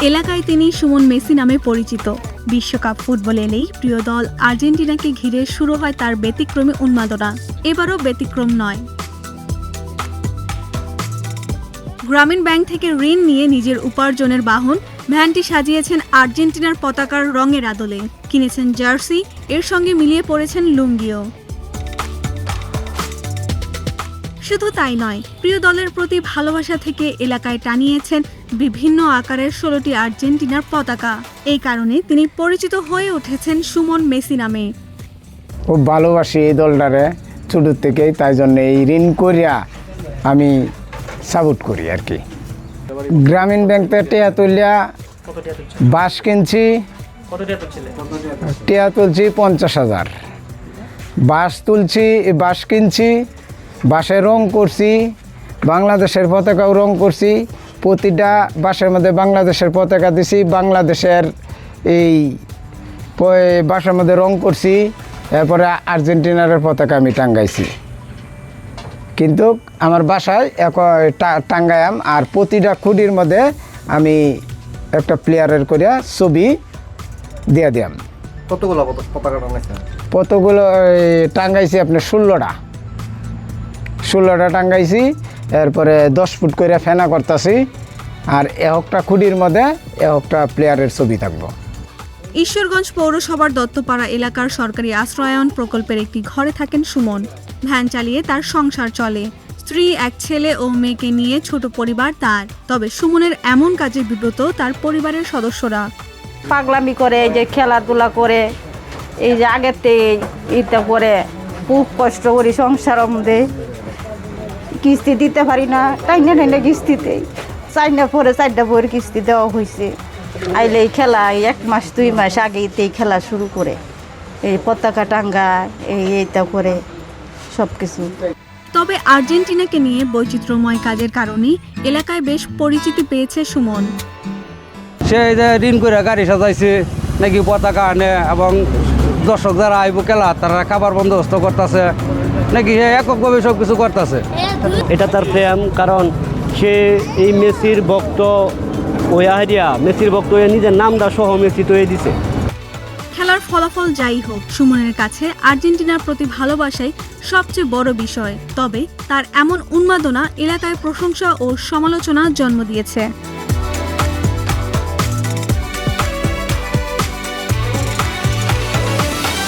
এলাকায় তিনি সুমন মেসি নামে পরিচিত। বিশ্বকাপ ফুটবল এলেই প্রিয় দল আর্জেন্টিনাকে ঘিরে শুরু হয় তার ব্যতিক্রমী উন্মাদনা। এবারও ব্যতিক্রম নয়। গ্রামীণ ব্যাংক থেকে ঋণ নিয়ে নিজের উপার্জনের বাহন ভ্যানটি সাজিয়েছেন আর্জেন্টিনার পতাকার রঙের আদলে। কিনেছেন জার্সি, এর সঙ্গে মিলিয়ে পড়েছেন লুঙ্গিও। শুধু তাই নয়, প্রিয় দলের প্রতি ভালোবাসা থেকে এলাকায় টানিয়েছেন বিভিন্ন আকারের 16টি আর্জেন্টিনার পতাকা। এই কারণে তিনি পরিচিত হয়ে উঠেছেন সুমন মেসি নামে। খুব ভালোবাসি এই দলটারে ছোট থেকেই, তাই জন্য এই ঋণ করিয়া আমি সাপোর্ট করি আর কি। গ্রামীণ ব্যাংক থেকে টিয়া তুলিয়া বাস কিনছি, টিয়া তুলছি 50,000। বাস কিনছি, বাসে রং করছি, বাংলাদেশের পতাকাও রং করছি। প্রতিটা বাসের মধ্যে বাংলাদেশের পতাকা দিছি, বাংলাদেশের এই বাসের মধ্যে রং করছি। এরপরে আর্জেন্টিনার পতাকা আমি টাঙ্গাইছি। কিন্তু আমার বাসায় টাঙ্গায়াম, আর প্রতিটা খুঁটির মধ্যে আমি একটা প্লেয়ারের করিয়া ছবি দিয়ে দিলাম। কতগুলো পতাকা টাঙ্গাইছেন? কতগুলো টাঙ্গাইছি আপনার 16টা টাঙ্গাইছি। এরপরে 10 ফুট করে ফেনা করতেছি, আর একটা খুঁটির মধ্যে একটা প্লেয়ারের ছবি থাকবো। ঈশ্বরগঞ্জ পৌরসভার দত্তপাড়া এলাকার সরকারি আশ্রয়ায়ন প্রকল্পের একটি ঘরে থাকেন সুমন। ভ্যান চালিয়ে তার সংসার চলে। স্ত্রী, এক ছেলে ও মেয়েকে নিয়ে ছোট পরিবার তার। তবে সুমনের এমন কাজে বিব্রত তার পরিবারের সদস্যরা। পাগলামি করে, এই যে খেলাধুলা করে, এই যে আগেতে ইটা করে খুব কষ্ট করি সংসারের মধ্যে। কিস্তি দিতে পারি না, টাইনে কিস্তিতে 4টা বইয়ের কিস্তি দেওয়া হয়েছে। আইলে এই খেলা 1 মাস 2 মাস আগেই খেলা শুরু করে, এই পতাকা টাঙ্গা এইটা করে সব কিছু। তবে আর্জেন্টিনাকে নিয়ে বৈচিত্র্যময় কাজের কারণে এলাকায় বেশ পরিচিতি পেয়েছে সুমন। সে ঋণ করে গাড়ি সাজাইছে নাকি পতাকা আনে, এবং দর্শক যারা আইব খেলা তারা খাবার বন্দোবস্ত করতেছে নাকি সে এককভাবে সব কিছু করতেছে। এটা তার প্রেম, কারণ সে এই মেসির ভক্ত মেসির ভক্ত হয়ে নিজের নামটা সহ মেসি তৈরি দিছে। খেলার ফলাফল যাই হোক, সুমনের কাছে আর্জেন্টিনার প্রতি ভালোবাসাই সবচেয়ে বড় বিষয়। তবে তার এমন উন্মাদনা এলাকায় প্রশংসা ও সমালোচনা জন্ম দিয়েছে।